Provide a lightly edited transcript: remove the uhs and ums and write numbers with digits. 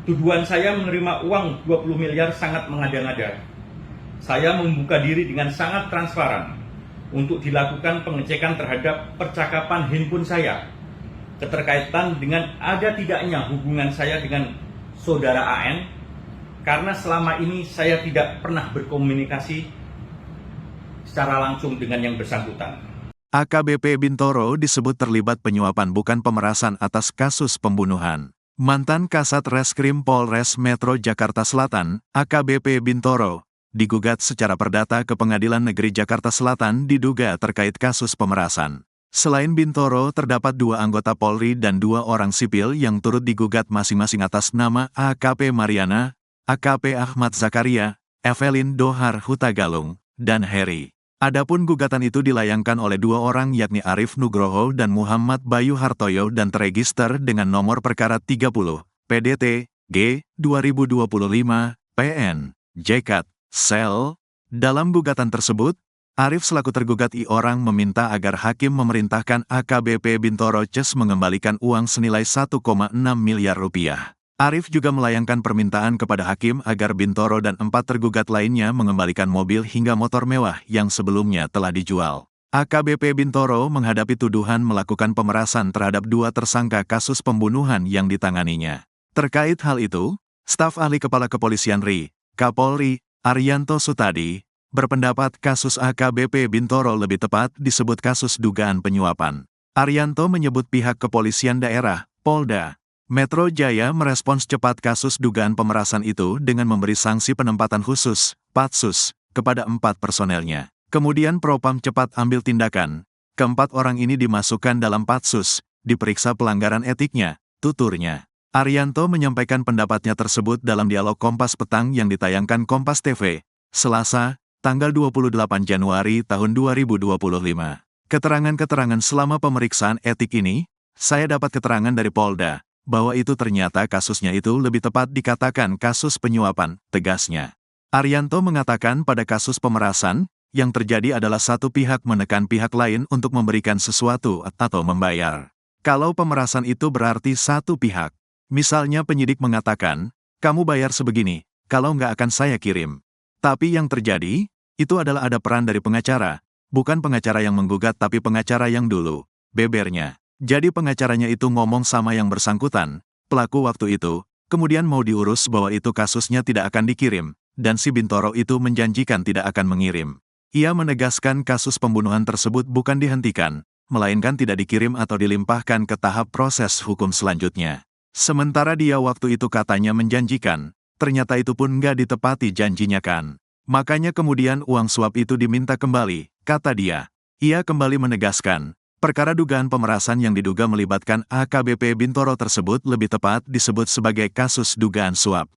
Tuduhan saya menerima uang 20 miliar sangat mengada-ngada. Saya membuka diri dengan sangat transparan untuk dilakukan pengecekan terhadap percakapan handphone saya, keterkaitan dengan ada tidaknya hubungan saya dengan saudara AN, karena selama ini saya tidak pernah berkomunikasi secara langsung dengan yang bersangkutan. AKBP Bintoro disebut terlibat penyuapan bukan pemerasan atas kasus pembunuhan. Mantan Kasat Reskrim Polres Metro Jakarta Selatan, AKBP Bintoro, digugat secara perdata ke Pengadilan Negeri Jakarta Selatan diduga terkait kasus pemerasan. Selain Bintoro, terdapat 2 anggota Polri dan 2 orang sipil yang turut digugat masing-masing atas nama AKP Mariana, AKP Ahmad Zakaria, Evelyn Dohar Hutagalung, dan Heri. Adapun gugatan itu dilayangkan oleh 2 orang yakni Arif Nugroho dan Muhammad Bayu Hartoyo dan terregister dengan nomor perkara 30, PDT, G, 2025, PN, JKAT, Sel. Dalam gugatan tersebut, Arif selaku tergugat I orang meminta agar hakim memerintahkan AKBP Bintoro Ces mengembalikan uang senilai 1,6 miliar rupiah. Arif juga melayangkan permintaan kepada hakim agar Bintoro dan 4 tergugat lainnya mengembalikan mobil hingga motor mewah yang sebelumnya telah dijual. AKBP Bintoro menghadapi tuduhan melakukan pemerasan terhadap 2 tersangka kasus pembunuhan yang ditanganinya. Terkait hal itu, staf ahli Kepala Kepolisian RI, Kapolri, Arianto Sutadi, berpendapat kasus AKBP Bintoro lebih tepat disebut kasus dugaan penyuapan. Arianto menyebut pihak kepolisian daerah, Polda Metro Jaya merespons cepat kasus dugaan pemerasan itu dengan memberi sanksi penempatan khusus, Patsus, kepada 4 personelnya. Kemudian Propam cepat ambil tindakan. Keempat orang ini dimasukkan dalam Patsus, diperiksa pelanggaran etiknya, tuturnya. Arianto menyampaikan pendapatnya tersebut dalam dialog Kompas Petang yang ditayangkan Kompas TV, Selasa, tanggal 28 Januari tahun 2025. Keterangan-keterangan selama pemeriksaan etik ini, saya dapat keterangan dari Polda, bahwa itu ternyata kasusnya itu lebih tepat dikatakan kasus penyuapan, tegasnya. Arianto mengatakan pada kasus pemerasan, yang terjadi adalah satu pihak menekan pihak lain untuk memberikan sesuatu atau membayar. Kalau pemerasan itu berarti satu pihak. Misalnya penyidik mengatakan, kamu bayar sebegini, kalau nggak akan saya kirim. Tapi yang terjadi, itu adalah ada peran dari pengacara, bukan pengacara yang menggugat tapi pengacara yang dulu, bebernya. Jadi pengacaranya itu ngomong sama yang bersangkutan, pelaku waktu itu, kemudian mau diurus bahwa itu kasusnya tidak akan dikirim, dan si Bintoro itu menjanjikan tidak akan mengirim. Ia menegaskan kasus pembunuhan tersebut bukan dihentikan, melainkan tidak dikirim atau dilimpahkan ke tahap proses hukum selanjutnya. Sementara dia waktu itu katanya menjanjikan, ternyata itu pun nggak ditepati janjinya kan. Makanya kemudian uang suap itu diminta kembali, kata dia. Ia kembali menegaskan, perkara dugaan pemerasan yang diduga melibatkan AKBP Bintoro tersebut lebih tepat disebut sebagai kasus dugaan suap.